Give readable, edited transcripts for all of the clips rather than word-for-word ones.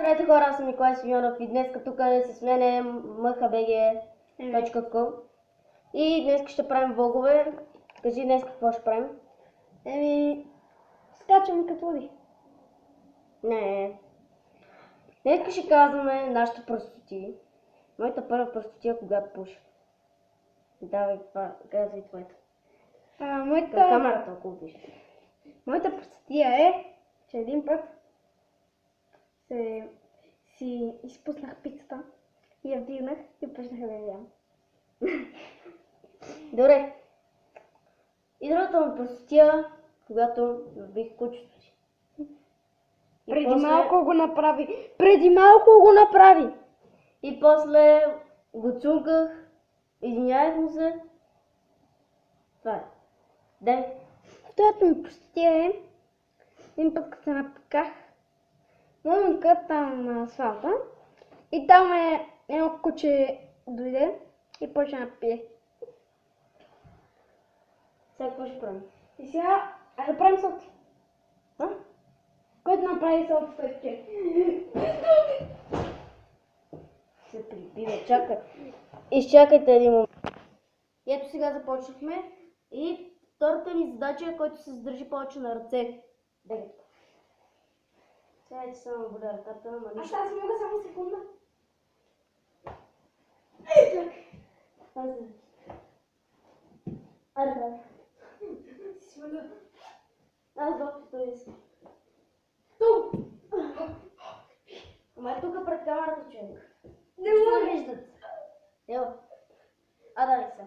Здравейте хора, аз съм Николай Симеонов и днес тук с мен е mhbg.com и днес ще правим влогове. Кажи днес какво ще правим? Скачам като води. Не. Днес ще казваме нашите простоти. Моята първа простотия, когато пуша. Давай това, казвай твоята. Към камерата, ако обичаш. Моята простотия е, че един път си изпуснах пицата и я вдигнах и почнах да я ям. Добре. И другата му простотия, когато любих кучето си. Преди малко го направи. И после го цунках, извинявах му се. Това е. Дай. Втората ми простотия е, един път като се напиках, момънка там на асфалта и там едно куче дойде и почна да пие. Сега какво ще правим? И сега, да правим селфи. Който направи селфи, той ще. Се прибива, чакай. Изчакайте един момент. И ето сега започнахме. И втората ни задача е, който се задържи повече на ръце. Дай. Сега ти само боля ръката, ама нищо. Аз мога само секунда. Айде. Аз доктор той иска. Тук! Ама е тук пред камерата, човек. Не Нищо мога. не виждат. Ево. Дай сега.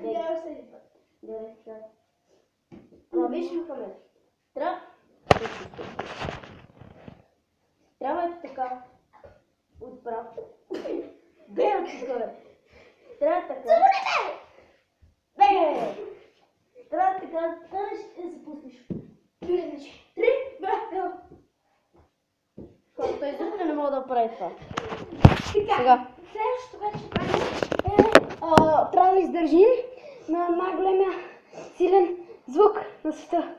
Гледаш се един път. Добре, чакай. Ама виж, Мухамед. Трябва ето така. Отправо. Гледай от тук, бе. Трябва така. Бегай! Трябва така да станеш и да се пуснеш. 3, 2, 1. Той изобщо не мога да прави това. Сега. Следващото, което ще правим трябва да издържим на най-големия силен звук на света.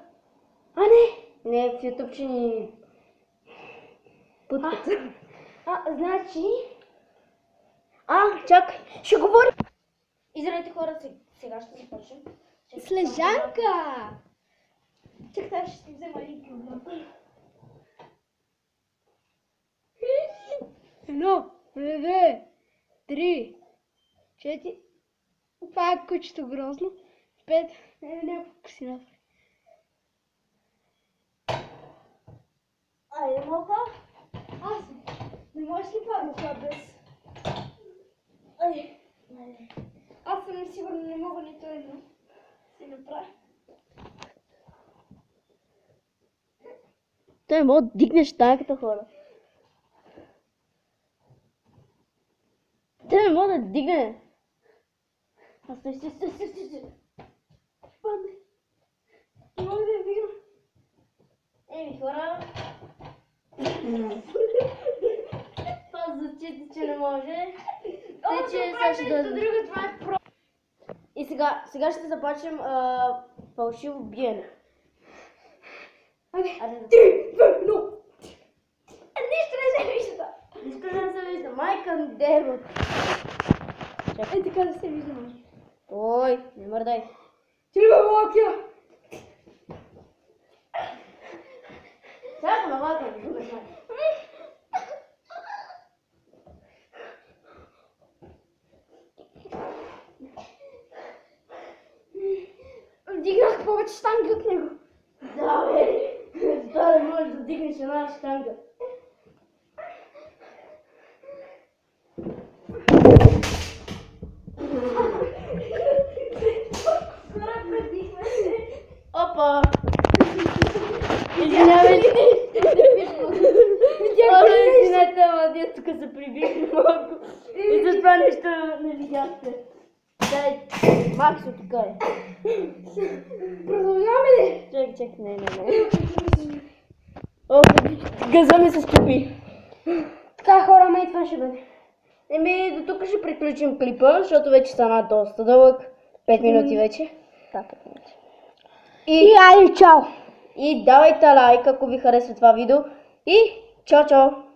А не! Не, в YouTube ще ни путкат. Значи... Чакай, ще говорим. И здравейте хора, сега ще започнем. Слежанка! Чакай, ще си взема един килограм. 1, 2, 3, 4. Това е кучето грозно. 5. Не, си направи. Айде, малко. Аз не можеш ли това без... Аз съм сигурна, не мога нито едно си направя. Той не мога да дигнеш танката, хора. Той не мога да дигне. Стой. Падне. Не мога да я вдигна. Еми, хора. Това звучи, че не може. Тъй, че сега ще да... Това е про... И сега ще започнем фалшиво биене. Айде, 3, 2, 1. Нищо не се вижда. Нищо не се вижда. Майка дева. Ей, така да се вижда, може. Ой, не мърдай. Чилива локия. Сега да малка да губеш майка. Вдигнах повече штанги от него. Да, бе. Това не можеш да дигнеш една щанга. Опа! Извинявайте! Извинете, ама ние тук се прибихме малко. И за това нещо не видяхте. Дай, Максо тук е. Продължаваме ли? Чакай, не. О, газа ми се стопи. Така, хора, май това ще бъде. Еми, до тук ще приключим клипа, защото вече стана доста дълъг. 5 минути вече. Да, 5 минути. И айде, чао! И давайте лайк, ако ви харесва това видео. И чао-чао!